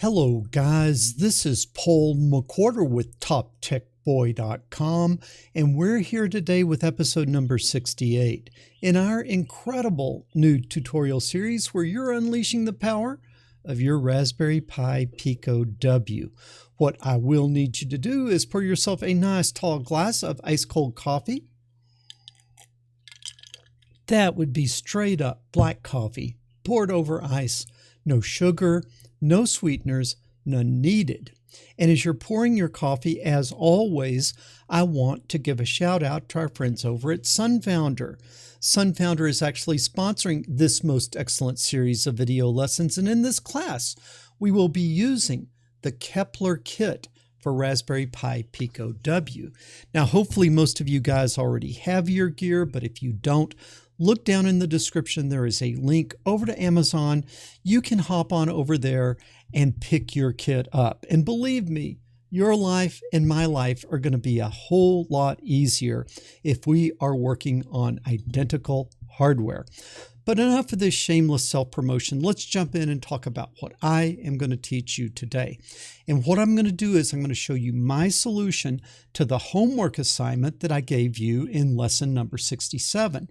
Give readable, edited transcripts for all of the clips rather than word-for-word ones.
Hello guys, this is Paul McWhorter with TopTechBoy.com, and we're here today with episode number 68 in our incredible new tutorial series where you're unleashing the power of your Raspberry Pi Pico W. What I will need you to do is pour yourself a nice tall glass of ice cold coffee. That would be straight up black coffee poured over ice, no sugar, no sweeteners, none needed. And as you're pouring your coffee, as always, I want to give a shout out to our friends over at Sunfounder. Sunfounder is actually sponsoring this most excellent series of video lessons. And in this class, we will be using the Kepler kit for Raspberry Pi Pico W. Now, hopefully most of you guys already have your gear, but if you don't, look down in the description. There is a link over to Amazon. You can hop on over there and pick your kit up. And believe me, your life and my life are going to be a whole lot easier if we are working on identical hardware. But enough of this shameless self-promotion. Let's jump in and talk about what I am going to teach you today. And what I'm going to do is I'm going to show you my solution to the homework assignment that I gave you in lesson number 67.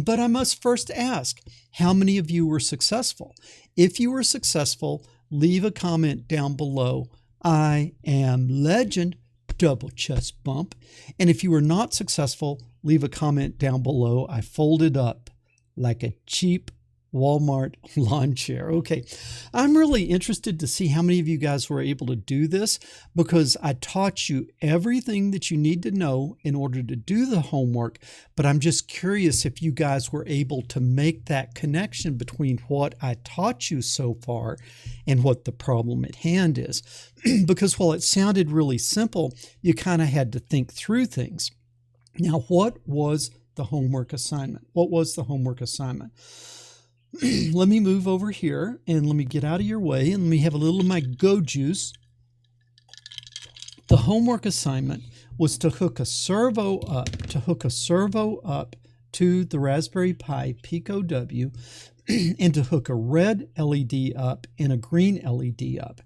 But I must first ask, how many of you were successful? If you were successful, leave a comment down below. I am legend, double chest bump. And if you were not successful, leave a comment down below. I folded up like a cheap Walmart lawn chair. Okay, I'm really interested to see how many of you guys were able to do this, because I taught you everything that you need to know in order to do the homework, but I'm just curious if you guys were able to make that connection between what I taught you so far and what the problem at hand is. Because while it sounded really simple, you kind of had to think through things. Now, what was the homework assignment? What was the homework assignment? Let me move over here and let me get out of your way and let me have a little of my go juice. The homework assignment was to hook a servo up, to the Raspberry Pi Pico W and to hook a red LED up and a green LED up,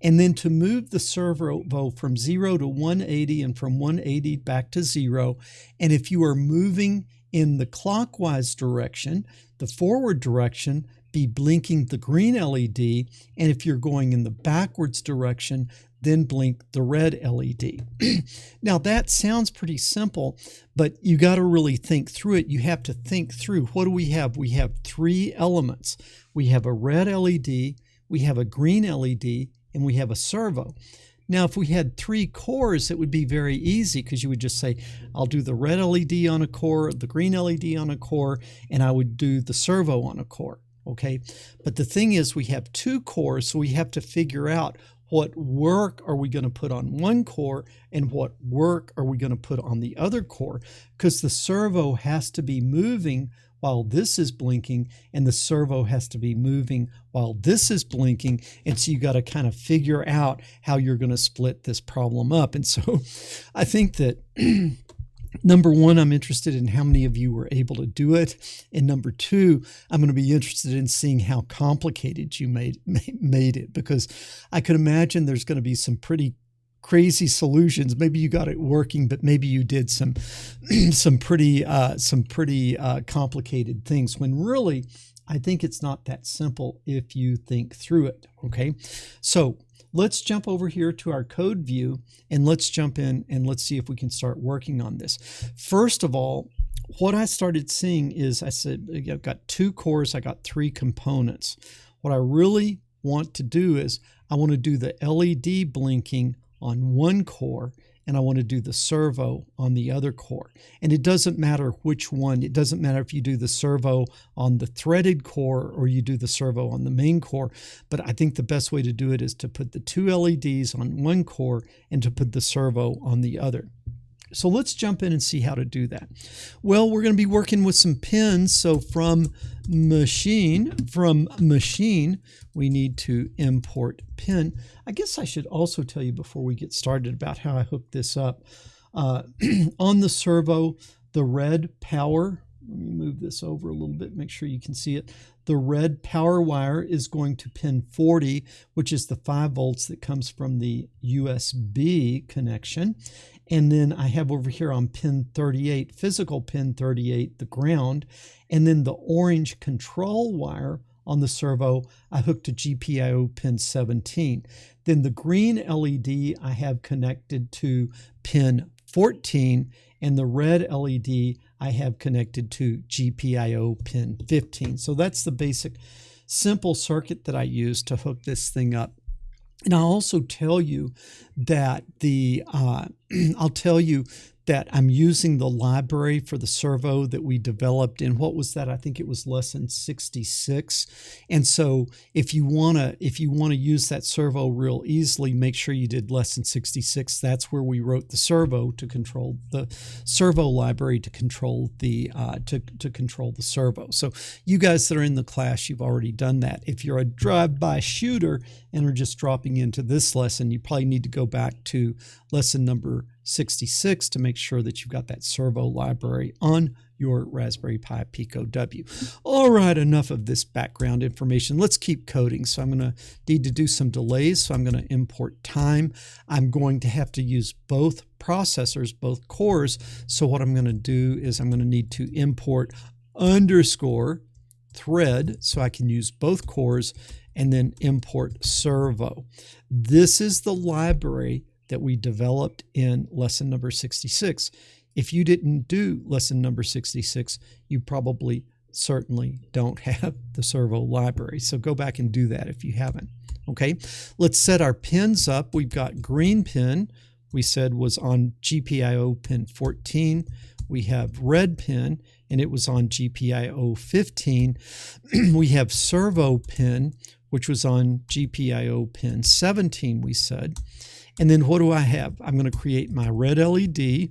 and then to move the servo from 0 to 180 and from 180 back to 0. And if you are moving in the clockwise direction, the forward direction, be blinking the green LED, and if you're going in the backwards direction, then blink the red LED. Now that sounds pretty simple, but you got to really think through it. You have to think through, what do we have? We have three elements. We have a red LED, we have a green LED, and we have a servo. Now, if we had three cores, it would be very easy, because you would just say, I'll do the red LED on a core, the green LED on a core, and I would do the servo on a core, okay? But the thing is, we have two cores, so we have to figure out what work are we going to put on one core and what work are we going to put on the other core, because the servo has to be moving while this is blinking, and the servo has to be moving while this is blinking. And so you got to kind of figure out how you're going to split this problem up. And so I think that number one, I'm interested in how many of you were able to do it. And number two, I'm going to be interested in seeing how complicated you made it, because I could imagine there's going to be some pretty crazy solutions. Maybe you got it working, but maybe you did some pretty complicated things, when really I think it's not that simple if you think through it. Okay, so let's jump over here to our code view and let's jump in and let's see if we can start working on this. First of all, what I started seeing is, I said, I've got two cores, I got three components. What I really want to do is I want to do the LED blinking on one core, and I want to do the servo on the other core. And it doesn't matter which one. It doesn't matter if you do the servo on the threaded core or you do the servo on the main core. But I think the best way to do it is to put the two LEDs on one core and to put the servo on the other. So let's jump in and see how to do that. Well, we're going to be working with some pins. So from machine, we need to import pin. I guess I should also tell you before we get started about how I hook this up. On the servo, the red power let me move this over a little bit, make sure you can see it. The red power wire is going to pin 40, which is the 5 volts that comes from the USB connection. And then I have over here on pin 38, physical pin 38, the ground. And then the orange control wire on the servo, I hooked to GPIO pin 17. Then the green LED I have connected to pin 14, and the red LED I have connected to GPIO pin 15. So that's the basic simple circuit that I use to hook this thing up. And I'll also tell you that I'm using the library for the servo that we developed in, what was that? I think it was lesson 66. And so if you wanna use that servo real easily, make sure you did lesson 66. That's where we wrote the servo to control the servo library to control the control the servo. So you guys that are in the class, you've already done that. If you're a drive-by shooter and are just dropping into this lesson, you probably need to go back to lesson number 66 to make sure that you've got that servo library on your Raspberry Pi Pico W. All right, enough of this background information. Let's keep coding. So I'm going to need to do some delays. So I'm going to import time. I'm going to have to use both processors, both cores. So what I'm going to do is I'm going to need to import underscore thread so I can use both cores, and then import servo. This is the library that we developed in lesson number 66. If you didn't do lesson number 66, you probably certainly don't have the servo library. So go back and do that if you haven't. Okay, let's set our pins up. We've got green pin, we said was on GPIO pin 14. We have red pin, and it was on GPIO 15. We have servo pin, which was on GPIO pin 17, we said. And then what do I have? I'm going to create my red LED,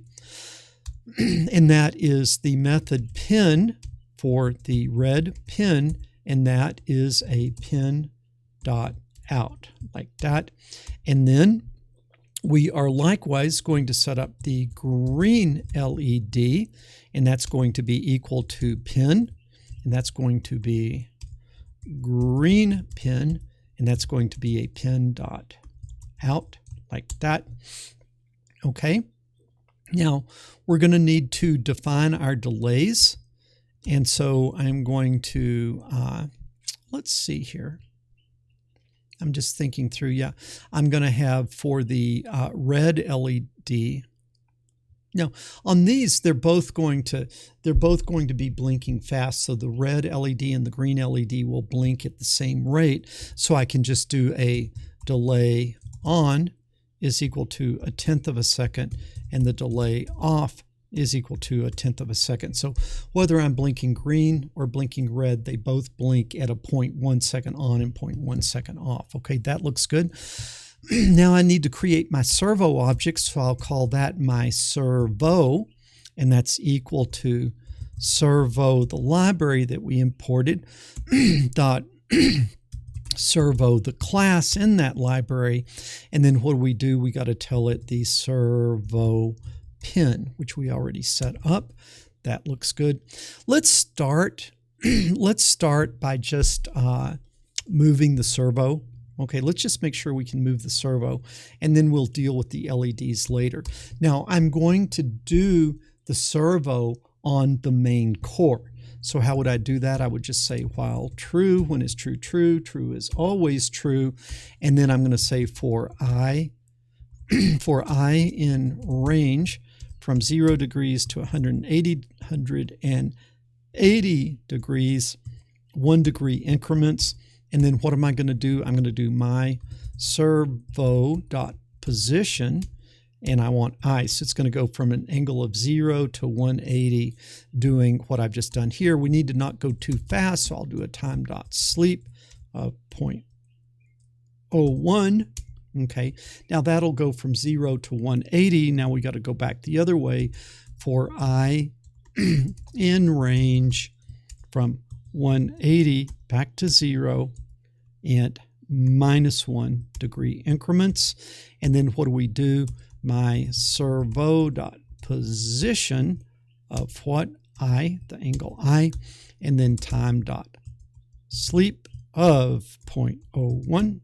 and that is the method pin for the red pin, and that is a pin dot out, like that. And then we are likewise going to set up the green LED, and that's going to be equal to pin, and that's going to be green pin, and that's going to be a pin dot out, like that. Okay, now we're going to need to define our delays, and so I'm going to let's see here. I'm just thinking through. Yeah, I'm going to have for the red LED. Now on these, they're both going to be blinking fast. So the red LED and the green LED will blink at the same rate. So I can just do a delay on is equal to 1/10 of a second, and the delay off is equal to 1/10 of a second. So whether I'm blinking green or blinking red, they both blink at a 0.1 second on and 0.1 second off. Okay, that looks good. Now I need to create my servo object, so I'll call that my servo, and that's equal to servo, the library that we imported, dot servo, the class in that library. And then what do? We got to tell it the servo pin, which we already set up. That looks good. Let's start by just moving the servo. Okay, let's just make sure we can move the servo, and then we'll deal with the LEDs later. Now I'm going to do the servo on the main core. So how would I do that? I would just say while true, when is true, true, true is always true. And then I'm going to say for I in range from 0 degrees to 180 degrees, 1 degree increments. And then what am I going to do? I'm going to do my servo.position, and I want I. So it's going to go from an angle of 0 to 180, doing what I've just done here. We need to not go too fast, so I'll do a time.sleep of 0.01. Okay, now that'll go from 0 to 180. Now we got to go back the other way for I in range from 180 back to 0 and -1 degree increments. And then what do? My servo.position of what? I, the angle I, and then time dot sleep of 0.01,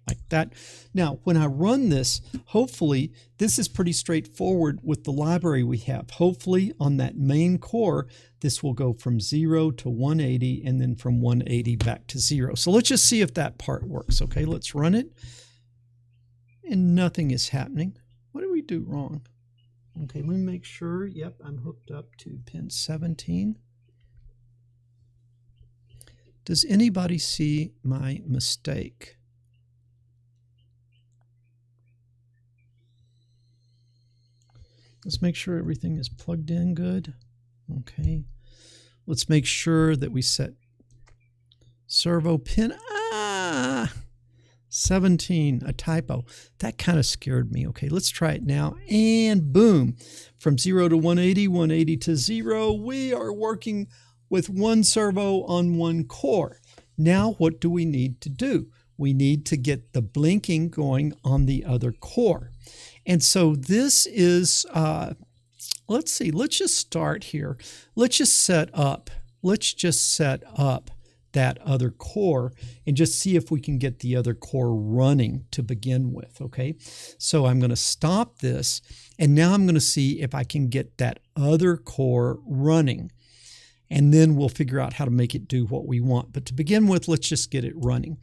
like that. Now, when I run this, hopefully, this is pretty straightforward with the library we have. Hopefully, on that main core, this will go from 0 to 180, and then from 180 back to 0. So let's just see if that part works. Okay, let's run it. And nothing is happening. What did we do wrong? Okay, let me make sure. Yep, I'm hooked up to pin 17. Does anybody see my mistake? Let's make sure everything is plugged in good. Okay. Let's make sure that we set servo pin 17, a typo. That kind of scared me. Okay, let's try it now. And boom, from 0 to 180, 180 to 0, we are working with one servo on one core. Now, what do we need to do? We need to get the blinking going on the other core. And so this is, let's see, let's just start here. Let's just set up that other core and just see if we can get the other core running to begin with, okay? So I'm going to stop this, and now I'm going to see if I can get that other core running. And then we'll figure out how to make it do what we want. But to begin with, let's just get it running.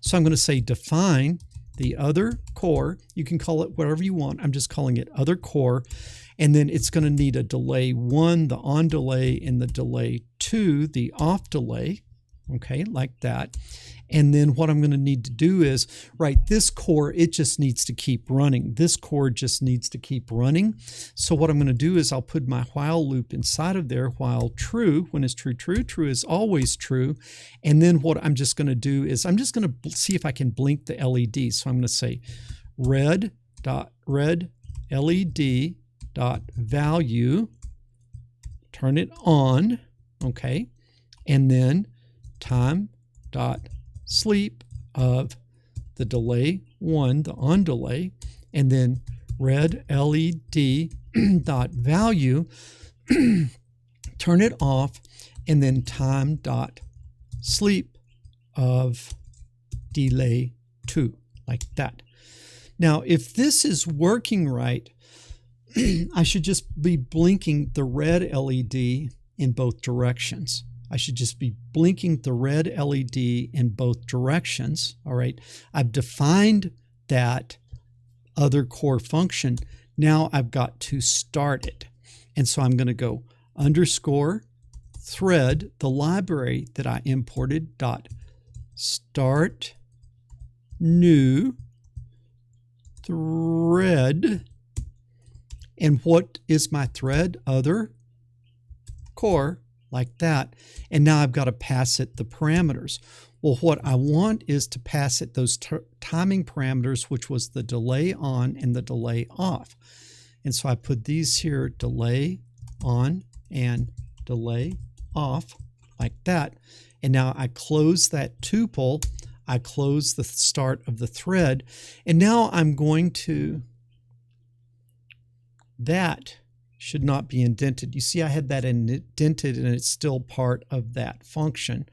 So I'm going to say define the other core. You can call it whatever you want. I'm just calling it other core. And then it's going to need a delay 1, the on delay, and the delay 2, the off delay. Okay, like that. And then what I'm going to need to do is, right, this core, it just needs to keep running. This core just needs to keep running. So what I'm going to do is I'll put my while loop inside of there, while true, when is true, true, true is always true. And then what I'm just going to do is I'm just going to see if I can blink the LED. So I'm going to say red LED dot value, turn it on, okay, and then time dot sleep of the delay 1, the on delay, and then red LED dot value, turn it off, and then time dot sleep of delay 2, like that. Now, if this is working right, I should just be blinking the red LED in both directions. I should just be blinking the red LED in both directions. All right. I've defined that other core function. Now I've got to start it. And so I'm going to go underscore thread, the library that I imported, dot start new thread. And what is my thread? Other core, like that. And now I've got to pass it the parameters. Well, what I want is to pass it those timing parameters, which was the delay on and the delay off. And so I put these here, delay on and delay off, like that. And now I close that tuple. I close the start of the thread. And now I'm going to, that should not be indented. You see I had that indented and it's still part of that function.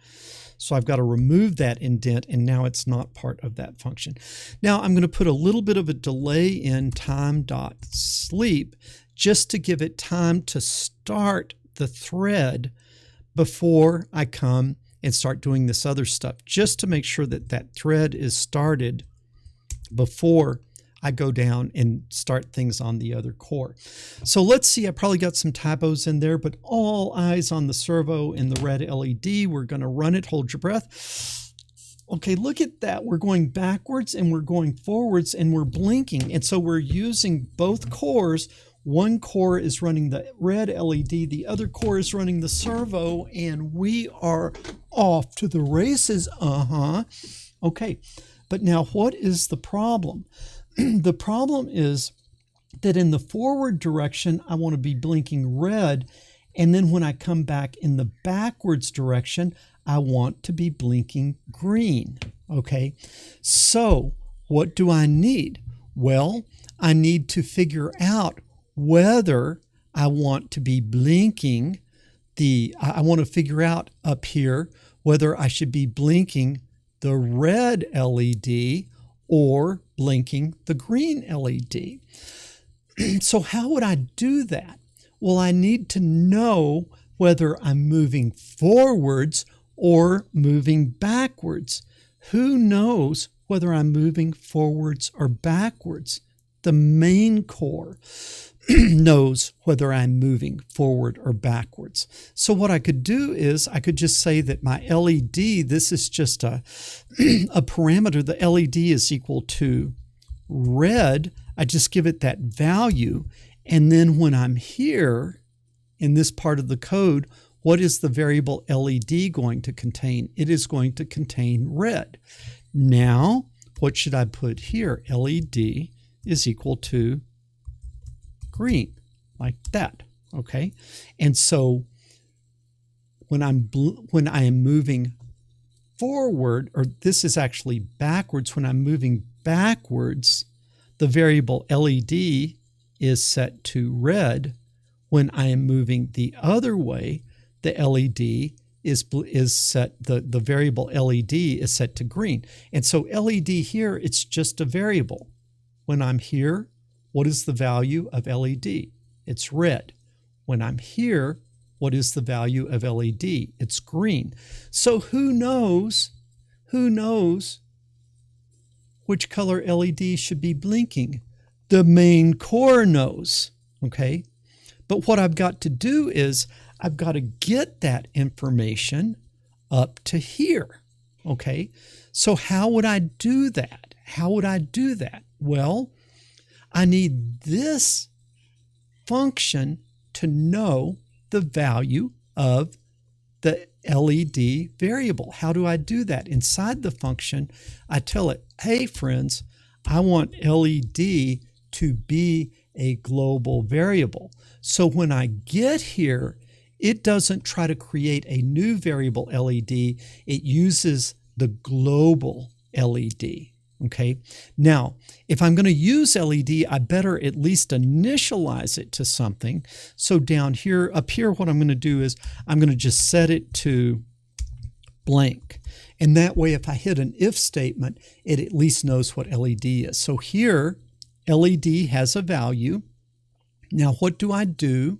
So I've got to remove that indent and now it's not part of that function. Now I'm going to put a little bit of a delay in time.sleep just to give it time to start the thread before I come and start doing this other stuff, just to make sure that that thread is started before I go down and start things on the other core. So let's see, I probably got some typos in there, but all eyes on the servo and the red LED. We're going to run it. Hold your breath. Okay, look at that. We're going backwards and we're going forwards and we're blinking. And so we're using both cores. One core is running the red LED, the other core is running the servo, and we are off to the races. Okay, but now what is the problem? The problem is that in the forward direction, I want to be blinking red. And then when I come back in the backwards direction, I want to be blinking green. Okay, so what do I need? Well, I need to figure out whether I want to be blinking I want to figure out up here whether I should be blinking the red LED or blinking the green LED. So how would I do that? Well, I need to know whether I'm moving forwards or moving backwards. Who knows whether I'm moving forwards or backwards? The main core knows whether I'm moving forward or backwards. So what I could do is I could just say that my LED, this is just a parameter. The LED is equal to red. I just give it that value. And then when I'm here in this part of the code, what is the variable LED going to contain? It is going to contain red. Now, what should I put here? LED is equal to green, like that, okay? And so when I am moving forward, or this is actually backwards, when I'm moving backwards, the variable LED is set to red. When I am moving the other way, the LED is set, the variable LED is set to green. And so LED here, it's just a variable. When I'm here, what is the value of LED? It's red. When I'm here, what is the value of LED? It's green. So who knows which color LED should be blinking? The main core knows, okay? But what I've got to do is I've got to get that information up to here, okay? So how would I do that? How would I do that? Well, I need this function to know the value of the LED variable. How do I do that? Inside the function, I tell it, hey friends, I want LED to be a global variable. So when I get here, it doesn't try to create a new variable LED. It uses the global LED. Okay. Now, if I'm going to use LED, I better at least initialize it to something. So down here, up here, what I'm going to do is I'm going to just set it to blank. And that way, if I hit an if statement, it at least knows what LED is. So here, LED has a value. Now, what do?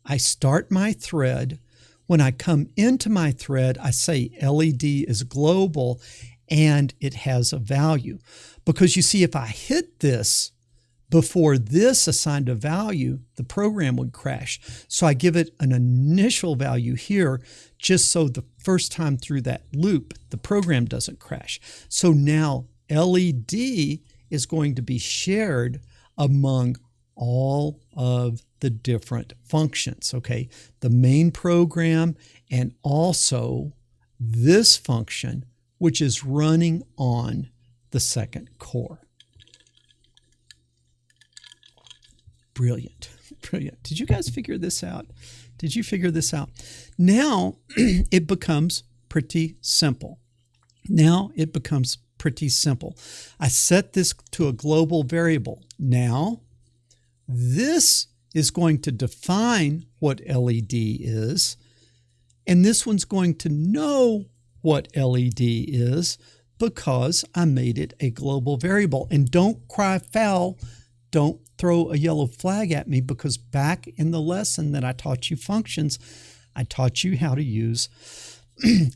I start my thread. When I come into my thread, I say LED is global and it has a value. Because you see, if I hit this before this assigned a value, the program would crash. So I give it an initial value here, just so the first time through that loop, the program doesn't crash. So now LED is going to be shared among all of the different functions, okay? The main program and also this function, which is running on the second core. Brilliant, brilliant. Did you guys figure this out? Did you figure this out? Now it becomes pretty simple. I set this to a global variable. Now, this is going to define what LED is, and this one's going to know what LED is because I made it a global variable. And don't cry foul, don't throw a yellow flag at me, because back in the lesson that I taught you functions, I taught you how to use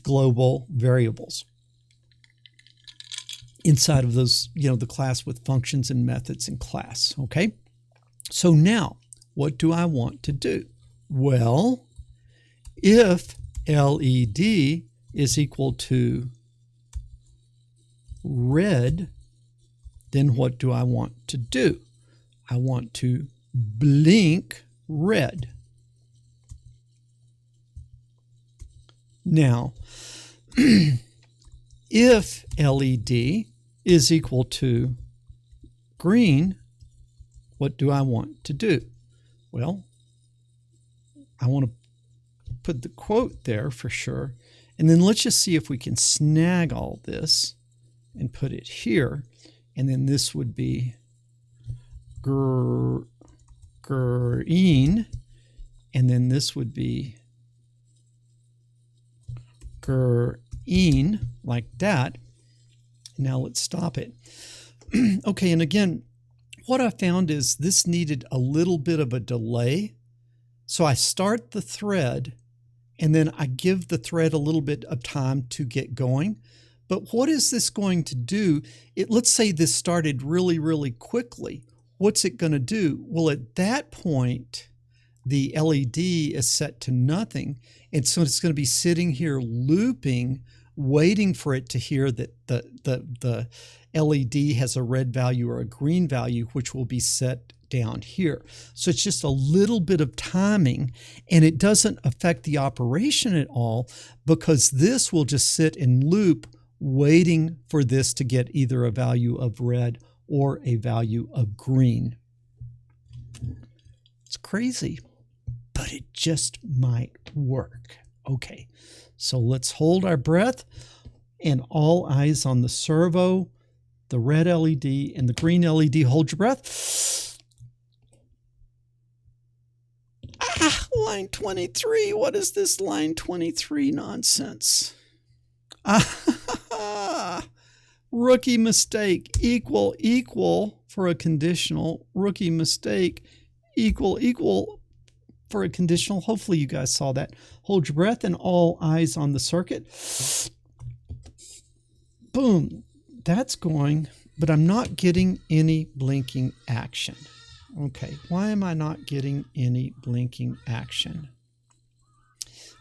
global variables inside of those, the class with functions and methods in class, okay? So now, what do I want to do? Well, if LED is equal to red, then what do I want to do? I want to blink red. Now, if LED is equal to green, what do I want to do? Well, I want to put the quote there for sure. And then let's just see if we can snag all this and put it here. And then this would be green. And then this would be green, like that. Now let's stop it. Okay, and again, what I found is this needed a little bit of a delay. So I start the thread and then I give the thread a little bit of time to get going. But what is this going to do? Let's say this started really, really quickly. What's it going to do? Well, at that point, the LED is set to nothing. And so it's going to be sitting here looping, waiting for it to hear that the LED has a red value or a green value, which will be set down here. So it's just a little bit of timing, and it doesn't affect the operation at all because this will just sit in loop waiting for this to get either a value of red or a value of green. It's crazy, but it just might work. Okay, so let's hold our breath and all eyes on the servo, the red LED and the green LED. Hold your breath. Line 23. What is this line 23 nonsense? Rookie mistake, equal for a conditional. Rookie mistake, equal for a conditional. Hopefully you guys saw that. Hold your breath and all eyes on the circuit. Boom. That's going, but I'm not getting any blinking action. Okay, why am I not getting any blinking action?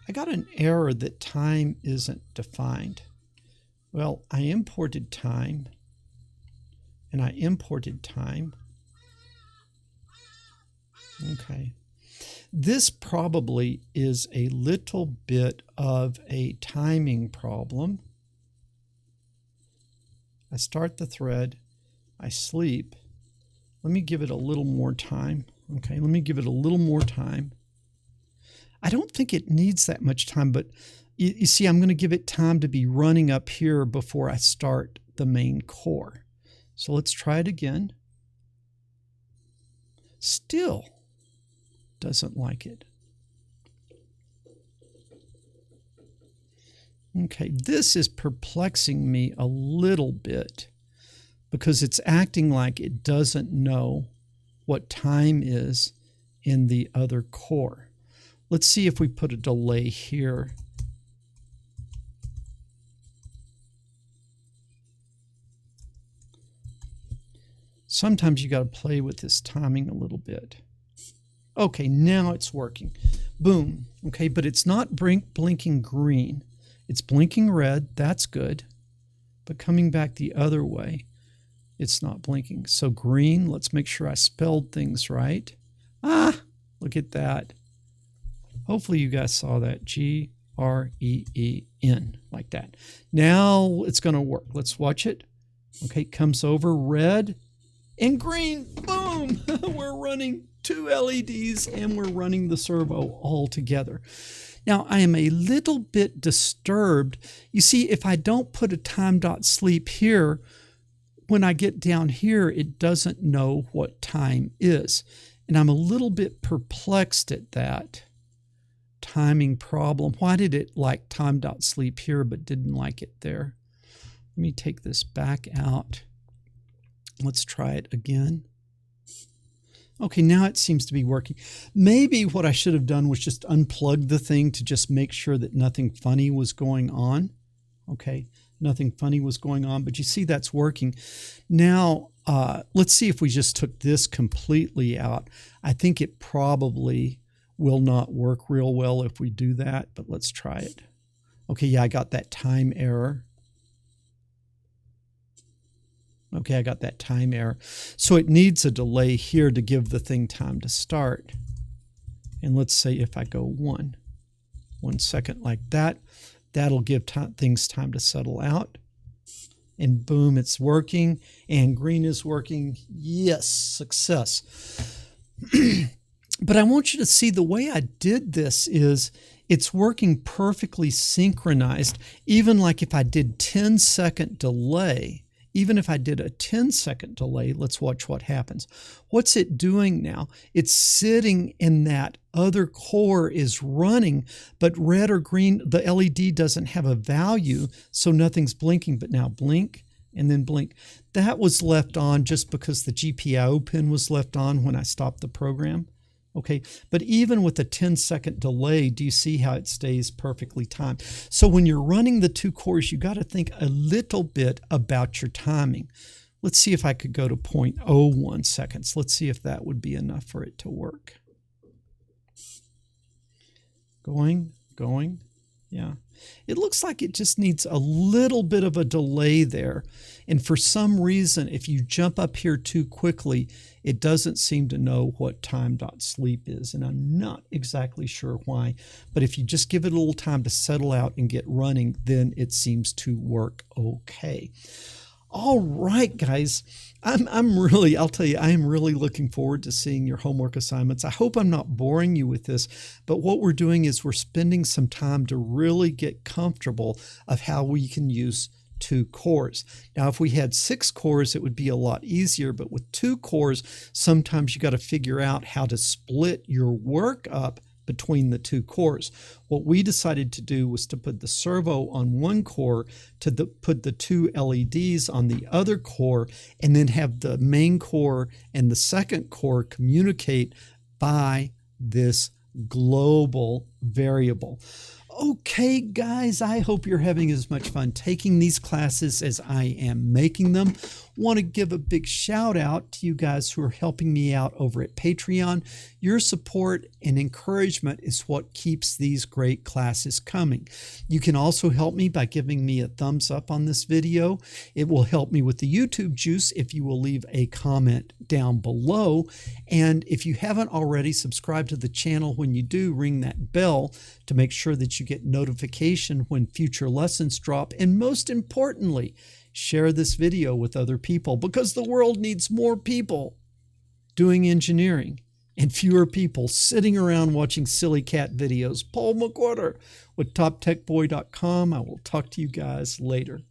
I got an error that time isn't defined. Well, I imported time, and I imported time. Okay. This probably is a little bit of a timing problem. I start the thread, I sleep. Let me give it a little more time. Okay, let me give it a little more time. I don't think it needs that much time, but you see, I'm going to give it time to be running up here before I start the main core. So let's try it again. Still doesn't like it. Okay, this is perplexing me a little bit because it's acting like it doesn't know what time is in the other core. Let's see if we put a delay here. Sometimes you got to play with this timing a little bit. Okay, now it's working. Boom. Okay, but it's not blinking green. It's blinking red. That's good. But coming back the other way, it's not blinking. So green, let's make sure I spelled things right. Look at that. Hopefully you guys saw that. Green, like that. Now it's going to work. Let's watch it. Okay, it comes over red and green. Boom! We're running two LEDs and we're running the servo all together. Now, I am a little bit disturbed. You see, if I don't put a time.sleep here, when I get down here, it doesn't know what time is. And I'm a little bit perplexed at that timing problem. Why did it like time.sleep here but didn't like it there? Let me take this back out. Let's try it again. Okay, now it seems to be working. Maybe what I should have done was just unplug the thing to just make sure that nothing funny was going on. Okay, nothing funny was going on, but you see that's working. Now, let's see if we just took this completely out. I think it probably will not work real well if we do that, but let's try it. Okay, yeah, I got that time error. Okay, I got that time error. So it needs a delay here to give the thing time to start. And let's say if I go 1 second like that, that'll give things time to settle out. And boom, it's working. And green is working. Yes, success. But I want you to see the way I did this is it's working perfectly synchronized. Even like if I did 10-second delay, even if I did a 10-second delay, let's watch what happens. What's it doing now? It's sitting in that other core is running, but red or green, the LED doesn't have a value, so nothing's blinking. But now blink and then blink. That was left on just because the GPIO pin was left on when I stopped the program. Okay, but even with a 10-second delay, do you see how it stays perfectly timed? So when you're running the two cores, you got to think a little bit about your timing. Let's see if I could go to 0.01 seconds. Let's see if that would be enough for it to work. Going, yeah. It looks like it just needs a little bit of a delay there. And for some reason, if you jump up here too quickly, it doesn't seem to know what time.sleep is. And I'm not exactly sure why. But if you just give it a little time to settle out and get running, then it seems to work okay. All right, guys. I'll tell you, I am really looking forward to seeing your homework assignments. I hope I'm not boring you with this, but what we're doing is we're spending some time to really get comfortable of how we can use two cores. Now, if we had 6 cores, it would be a lot easier, but with 2 cores, sometimes you got to figure out how to split your work up between the 2 cores. What we decided to do was to put the servo on one core, put the 2 LEDs on the other core, and then have the main core and the second core communicate by this global variable. Okay, guys, I hope you're having as much fun taking these classes as I am making them. Want to give a big shout out to you guys who are helping me out over at Patreon. Your support and encouragement is what keeps these great classes coming. You can also help me by giving me a thumbs up on this video. It will help me with the YouTube juice if you will leave a comment down below. And if you haven't already, subscribe to the channel. When you do, ring that bell to make sure that you get notification when future lessons drop. And most importantly, share this video with other people, because the world needs more people doing engineering and fewer people sitting around watching silly cat videos. Paul McWhorter with TopTechBoy.com. I will talk to you guys later.